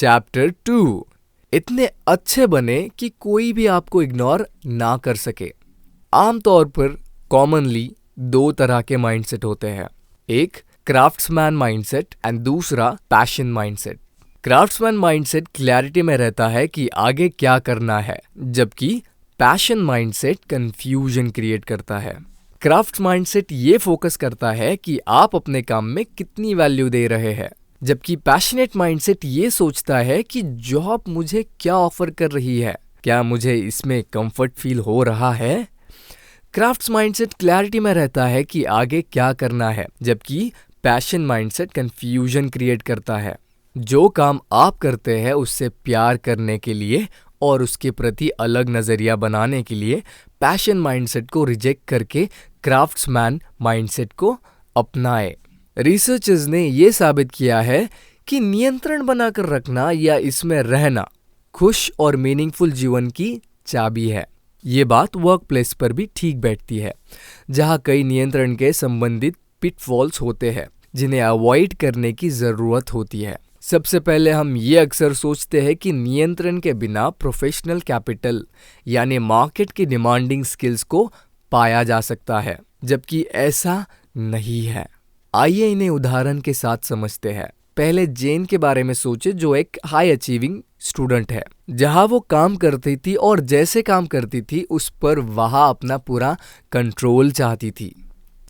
Chapter 2। इतने अच्छे बने कि कोई भी आपको इग्नोर ना कर सके। आमतौर पर कॉमनली दो तरह के माइंडसेट होते हैं, एक क्राफ्ट्समैन माइंडसेट एंड दूसरा passion mindset. Craftsman mindset clarity में रहता है कि आगे क्या करना है, जबकि पैशन माइंडसेट कंफ्यूजन क्रिएट करता है। क्राफ्ट माइंडसेट ये फोकस करता है कि आप अपने काम में कितनी वैल्यू दे रहे हैं, जबकि पैशनेट माइंडसेट ये सोचता है कि जॉब मुझे क्या ऑफर कर रही है, क्या मुझे इसमें कंफर्ट फील हो रहा है। क्राफ्ट्स माइंडसेट क्लैरिटी में रहता है कि आगे क्या करना है, जबकि पैशन माइंडसेट कंफ्यूजन क्रिएट करता है। जो काम आप करते हैं उससे प्यार करने के लिए और उसके प्रति अलग नजरिया बनाने के लिए पैशन माइंडसेट को रिजेक्ट करके क्राफ्ट्समैन माइंडसेट को अपनाए। रिसर्चर्स ने यह साबित किया है कि नियंत्रण बनाकर रखना या इसमें रहना खुश और मीनिंगफुल जीवन की चाबी है। ये बात वर्क प्लेस पर भी ठीक बैठती है, जहां कई नियंत्रण के संबंधित पिटफॉल्स होते हैं जिन्हें अवॉइड करने की जरूरत होती है। सबसे पहले हम ये अक्सर सोचते हैं कि नियंत्रण के बिना प्रोफेशनल कैपिटल यानी मार्केट की डिमांडिंग स्किल्स को पाया जा सकता है, जबकि ऐसा नहीं है। आइए इन्हें उदाहरण के साथ समझते हैं। पहले जेन के बारे में सोचे, जो एक हाई अचीविंग स्टूडेंट है। जहां वो काम करती थी और जैसे काम करती थी उस पर वह अपना पूरा कंट्रोल चाहती थी।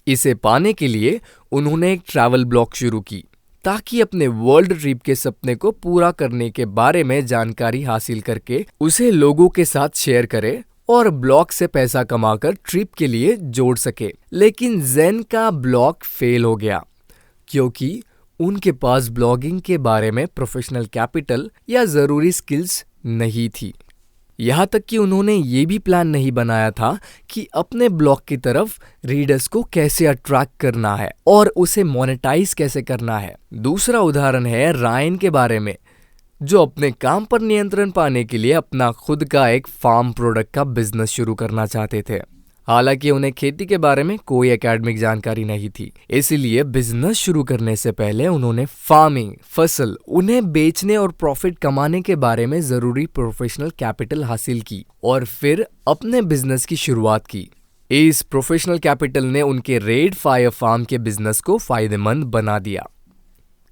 इसे पाने के लिए उन्होंने एक ट्रैवल ब्लॉग शुरू की ताकि अपने वर्ल्ड ट्रिप के सपने को पूरा करने के बारे में जानकारी हासिल करके उसे लोगों के साथ शेयर करे और ब्लॉग से पैसा कमाकर ट्रिप के लिए जोड़ सके। लेकिन जेन का ब्लॉग फेल हो गया क्योंकि उनके पास ब्लॉगिंग के बारे में प्रोफेशनल कैपिटल या जरूरी स्किल्स नहीं थी। यहाँ तक कि उन्होंने ये भी प्लान नहीं बनाया था कि अपने ब्लॉग की तरफ रीडर्स को कैसे अट्रैक्ट करना है और उसे मोनेटाइज कैसे करना है। दूसरा उदाहरण है रायन के बारे में, जो अपने काम पर नियंत्रण पाने के लिए अपना खुद का एक फार्म प्रोडक्ट का बिजनेस शुरू करना चाहते थे। हालांकि उन्हें खेती के बारे में कोई एकेडमिक जानकारी नहीं थी, इसलिए बिजनेस शुरू करने से पहले उन्होंने फार्मिंग, फसल, उन्हें बेचने और प्रॉफिट कमाने के बारे में जरूरी प्रोफेशनल कैपिटल हासिल की और फिर अपने बिजनेस की शुरुआत की। इस प्रोफेशनल कैपिटल ने उनके रेड फायर फार्म के बिजनेस को फायदेमंद बना दिया।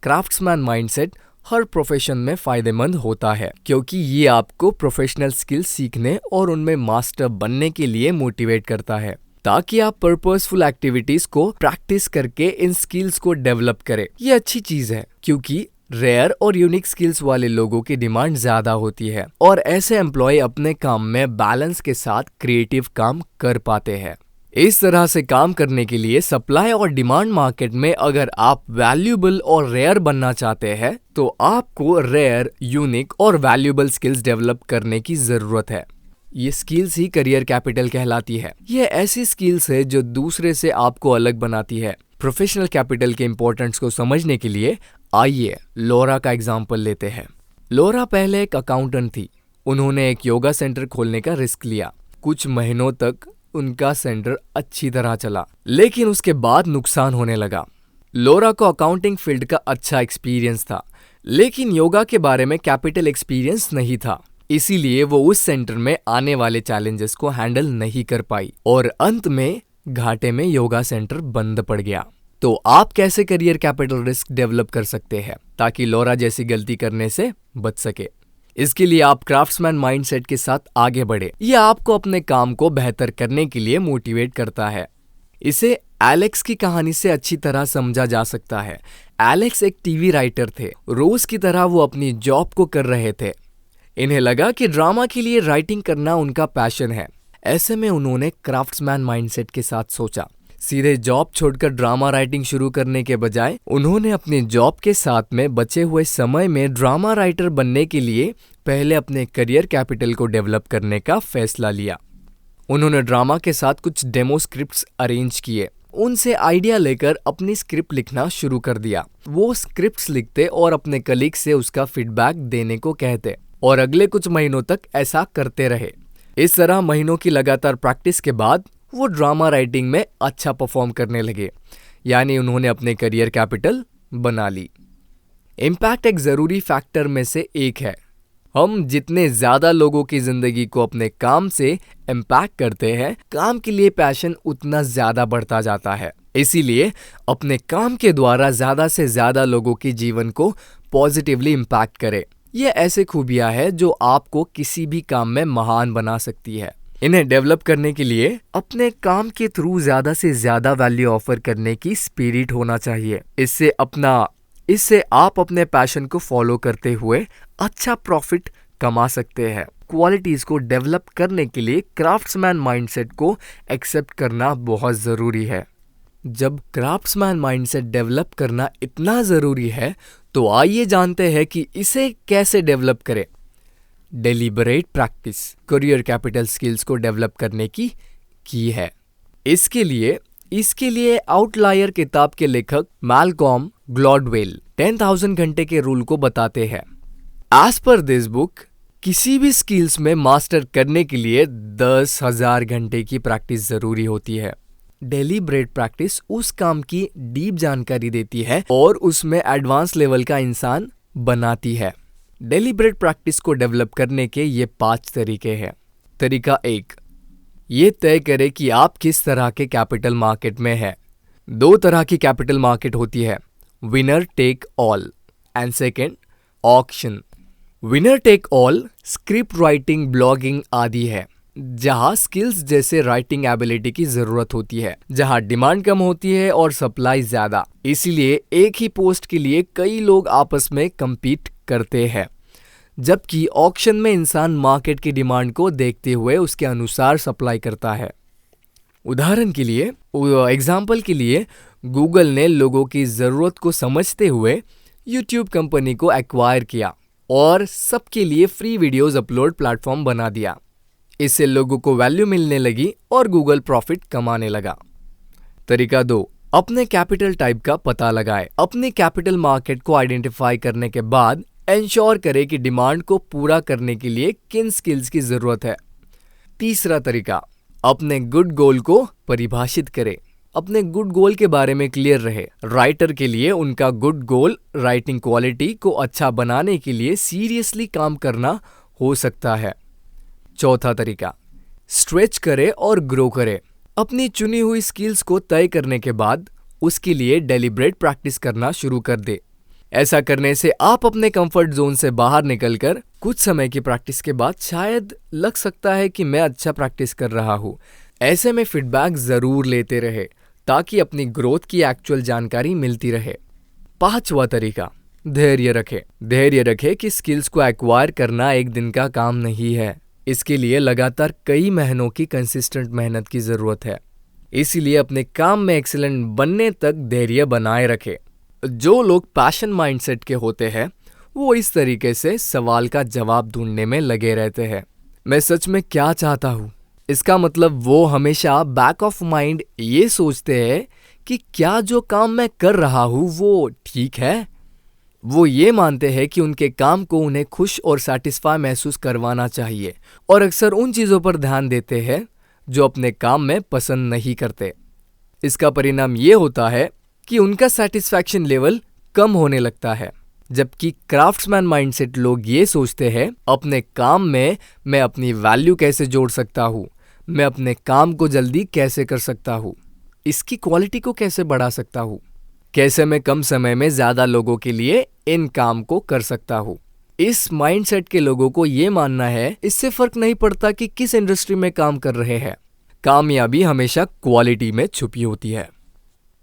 क्राफ्ट्समैन माइंडसेट हर प्रोफेशन में फायदेमंद होता है क्योंकि ये आपको प्रोफेशनल स्किल्स सीखने और उनमें मास्टर बनने के लिए मोटिवेट करता है, ताकि आप पर्पसफुल एक्टिविटीज को प्रैक्टिस करके इन स्किल्स को डेवलप करें। ये अच्छी चीज है क्योंकि रेयर और यूनिक स्किल्स वाले लोगों की डिमांड ज्यादा होती है और ऐसे एम्प्लॉय अपने काम में बैलेंस के साथ क्रिएटिव काम कर पाते हैं। इस तरह से काम करने के लिए सप्लाई और डिमांड मार्केट में अगर आप वैल्यूएबल और रेयर बनना चाहते हैं तो आपको रेयर, यूनिक और वैल्यूएबल स्किल्स डेवलप करने की जरूरत है। ये स्किल्स ही करियर कैपिटल कहलाती है। ये ऐसी स्किल्स है जो दूसरे से आपको अलग बनाती है। प्रोफेशनल कैपिटल के इंपॉर्टेंस को समझने के लिए आइए लॉरा का एग्जाम्पल लेते हैं। लॉरा पहले एक अकाउंटेंट थी। उन्होंने एक योगा सेंटर खोलने का रिस्क लिया। कुछ महीनों तक उनका सेंटर अच्छी तरह चला, लेकिन उसके बाद नुकसान होने लगा। लॉरा को अकाउंटिंग फील्ड का अच्छा एक्सपीरियंस था, लेकिन योगा के बारे में कैपिटल एक्सपीरियंस नहीं था। इसीलिए वो उस सेंटर में आने वाले चैलेंजेस को हैंडल नहीं कर पाई और अंत में घाटे में योगा सेंटर बंद पड़ गया। तो आप कैसे करियर कैपिटल रिस्क डेवलप कर सकते हैं ताकि लॉरा जैसी गलती करने से बच सके? इसके लिए आप क्राफ्ट्समैन माइंडसेट के साथ आगे बढ़े। यह आपको अपने काम को बेहतर करने के लिए मोटिवेट करता है। इसे एलेक्स की कहानी से अच्छी तरह समझा जा सकता है। एलेक्स एक टीवी राइटर थे। रोज की तरह वो अपनी जॉब को कर रहे थे। इन्हें लगा कि ड्रामा के लिए राइटिंग करना उनका पैशन है। ऐसे में उन्होंने क्राफ्ट्समैन माइंडसेट के साथ सोचा। सीधे जॉब छोड़कर ड्रामा राइटिंग शुरू करने के बजाय उन्होंने अपनी जॉब के साथ में बचे हुए समय में ड्रामा राइटर बनने के लिए पहले अपने करियर कैपिटल को डेवलप करने का फैसला लिया। उन्होंने ड्रामा के साथ कुछ डेमो स्क्रिप्ट्स अरेंज किए। उनसे आइडिया लेकर अपनी स्क्रिप्ट लिखना शुरू कर दिया। वो स्क्रिप्ट्स लिखते और अपने कलीग से उसका फीडबैक देने को कहते और अगले कुछ महीनों तक ऐसा करते रहे। इस तरह महीनों की लगातार प्रैक्टिस के बाद वो ड्रामा राइटिंग में अच्छा परफॉर्म करने लगे, यानी उन्होंने अपने करियर कैपिटल बना ली। इम्पैक्ट एक ज़रूरी फैक्टर में से एक है। हम जितने ज़्यादा लोगों की ज़िंदगी को अपने काम से इम्पैक्ट करते हैं, काम के लिए पैशन उतना ज़्यादा बढ़ता जाता है। इसीलिए अपने काम के द्वारा ज़्यादा से ज़्यादा लोगों के जीवन को पॉजिटिवली इम्पैक्ट करें। ये ऐसे खूबियाँ हैं जो आपको किसी भी काम में महान बना सकती है। इन्हें डेवलप करने के लिए अपने काम के थ्रू ज़्यादा से ज़्यादा वैल्यू ऑफर करने की स्पिरिट होना चाहिए। इससे आप अपने पैशन को फॉलो करते हुए अच्छा प्रॉफिट कमा सकते हैं। क्वालिटीज़ को डेवलप करने के लिए क्राफ्ट्समैन माइंडसेट को एक्सेप्ट करना बहुत ज़रूरी है। जब क्राफ्ट्समैन माइंडसेट डेवलप करना इतना ज़रूरी है, तो आइए जानते हैं कि इसे कैसे डेवलप करें। Deliberate practice career capital skills को डेवलप करने की है। इसके लिए आउटलायर किताब के लेखक मैल्कॉम ग्लैडवेल 10,000 घंटे के रूल को बताते हैं। एज पर दिस बुक, किसी भी स्किल्स में मास्टर करने के लिए 10,000 घंटे की प्रैक्टिस जरूरी होती है। डेलिबरेट प्रैक्टिस उस काम की डीप जानकारी देती है और उसमें एडवांस लेवल का इंसान बनाती है। डेलिबरेट प्रैक्टिस को डेवलप करने के ये 5 तरीके हैं। तरीका 1, ये तय करें कि आप किस तरह के कैपिटल मार्केट में हैं। 2 तरह की कैपिटल मार्केट होती है, winner take all and second auction. Winner take all script writing, blogging आदि है, जहां स्किल्स जैसे राइटिंग एबिलिटी की जरूरत होती है, जहां डिमांड कम होती है और सप्लाई ज्यादा। इसीलिए एक ही पोस्ट के लिए कई लोग आपस में compete करते हैं, जबकि ऑक्शन में इंसान मार्केट की डिमांड को देखते हुए उसके अनुसार सप्लाई करता है। उदाहरण के लिए, एग्जाम्पल के लिए, गूगल ने लोगों की ज़रूरत को समझते हुए यूट्यूब कंपनी को एक्वायर किया और सबके लिए फ्री वीडियोस अपलोड प्लेटफॉर्म बना दिया। इससे लोगों को वैल्यू मिलने लगी और गूगल प्रॉफिट कमाने लगा। तरीका 2, अपने कैपिटल टाइप का पता लगाएं। अपने कैपिटल मार्केट को आइडेंटिफाई करने के बाद इंश्योर करें कि डिमांड को पूरा करने के लिए किन स्किल्स की जरूरत है। तीसरा तरीका, अपने गुड गोल को परिभाषित करें। अपने गुड गोल के बारे में क्लियर रहे। राइटर के लिए उनका गुड गोल राइटिंग क्वालिटी को अच्छा बनाने के लिए सीरियसली काम करना हो सकता है। चौथा तरीका, स्ट्रेच करें और ग्रो करें। अपनी चुनी हुई स्किल्स को तय करने के बाद उसके लिए डेलिब्रेट प्रैक्टिस करना शुरू कर दे। ऐसा करने से आप अपने कंफर्ट जोन से बाहर निकलकर कुछ समय की प्रैक्टिस के बाद शायद लग सकता है कि मैं अच्छा प्रैक्टिस कर रहा हूँ। ऐसे में फीडबैक जरूर लेते रहे ताकि अपनी ग्रोथ की एक्चुअल जानकारी मिलती रहे। 5वां तरीका, धैर्य रखें। धैर्य रखें कि स्किल्स को एक्वायर करना एक दिन का काम नहीं है। इसके लिए लगातार कई महीनों की कंसिस्टेंट मेहनत की जरूरत है। इसीलिए अपने काम में एक्सीलेंट बनने तक धैर्य बनाए रखें। जो लोग पैशन माइंडसेट के होते हैं, वो इस तरीके से सवाल का जवाब ढूंढने में लगे रहते हैं, मैं सच में क्या चाहता हूँ। इसका मतलब वो हमेशा बैक ऑफ माइंड ये सोचते हैं कि क्या जो काम मैं कर रहा हूँ वो ठीक है। वो ये मानते हैं कि उनके काम को उन्हें खुश और सैटिस्फाई महसूस करवाना चाहिए और अक्सर उन चीज़ों पर ध्यान देते हैं जो अपने काम में पसंद नहीं करते। इसका परिणाम ये होता है कि उनका सेटिस्फैक्शन लेवल कम होने लगता है। जबकि क्राफ्ट्समैन माइंडसेट लोग ये सोचते हैं, अपने काम में मैं अपनी वैल्यू कैसे जोड़ सकता हूँ, मैं अपने काम को जल्दी कैसे कर सकता हूँ, इसकी क्वालिटी को कैसे बढ़ा सकता हूँ, कैसे मैं कम समय में ज्यादा लोगों के लिए इन काम को कर सकता हूँ। इस माइंडसेट के लोगों को ये मानना है, इससे फर्क नहीं पड़ता कि किस इंडस्ट्री में काम कर रहे हैं, कामयाबी हमेशा क्वालिटी में छुपी होती है।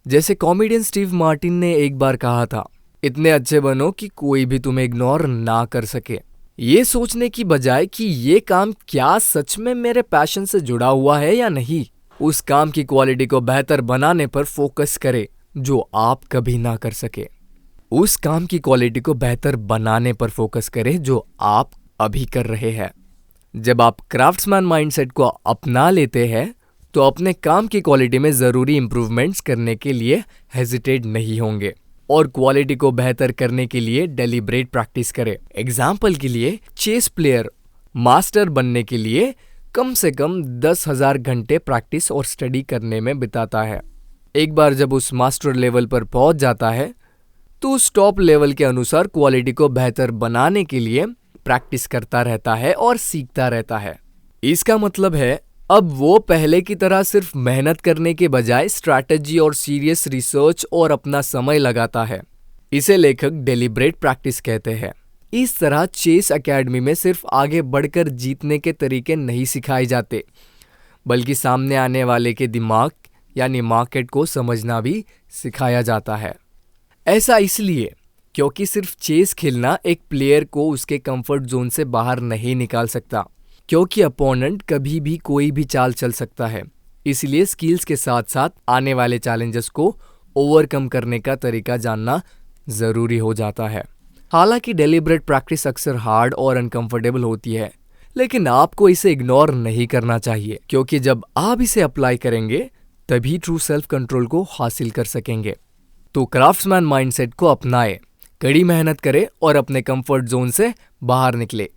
जैसे कॉमेडियन स्टीव मार्टिन ने एक बार कहा था, इतने अच्छे बनो कि कोई भी तुम्हें इग्नोर ना कर सके। ये सोचने की बजाय कि ये काम क्या सच में मेरे पैशन से जुड़ा हुआ है या नहीं, उस काम की क्वालिटी को बेहतर बनाने पर फोकस करें जो आप कभी ना कर सके। उस काम की क्वालिटी को बेहतर बनाने पर फोकस करें जो आप अभी कर रहे हैं। जब आप क्राफ्ट्समैन माइंडसेट को अपना लेते हैं तो अपने काम की क्वालिटी में जरूरी इंप्रूवमेंट्स करने के लिए हेजिटेट नहीं होंगे और क्वालिटी को बेहतर करने के लिए डेलिब्रेट प्रैक्टिस करें। एग्जाम्पल के लिए, चेस प्लेयर मास्टर बनने के लिए कम से कम 10,000 घंटे प्रैक्टिस और स्टडी करने में बिताता है। एक बार जब उस मास्टर लेवल पर पहुंच जाता है तो उस टॉप लेवल के अनुसार क्वालिटी को बेहतर बनाने के लिए प्रैक्टिस करता रहता है और सीखता रहता है। इसका मतलब है अब वो पहले की तरह सिर्फ मेहनत करने के बजाय स्ट्रैटेजी और सीरियस रिसर्च और अपना समय लगाता है। इसे लेखक डेलिब्रेट प्रैक्टिस कहते हैं। इस तरह चेस एकेडमी में सिर्फ आगे बढ़कर जीतने के तरीके नहीं सिखाए जाते, बल्कि सामने आने वाले के दिमाग यानी मार्केट को समझना भी सिखाया जाता है। ऐसा इसलिए क्योंकि सिर्फ चेस खेलना एक प्लेयर को उसके कंफर्ट जोन से बाहर नहीं निकाल सकता, क्योंकि अपोनेंट कभी भी कोई भी चाल चल सकता है। इसलिए स्किल्स के साथ साथ आने वाले चैलेंजेस को ओवरकम करने का तरीका जानना जरूरी हो जाता है। हालांकि डेलिब्रेट प्रैक्टिस अक्सर हार्ड और अनकंफर्टेबल होती है, लेकिन आपको इसे इग्नोर नहीं करना चाहिए, क्योंकि जब आप इसे अप्लाई करेंगे तभी ट्रू सेल्फ कंट्रोल को हासिल कर सकेंगे। तो क्राफ्ट्समैन माइंडसेट को अपनाएं, कड़ी मेहनत करें और अपने कंफर्ट जोन से बाहर निकले।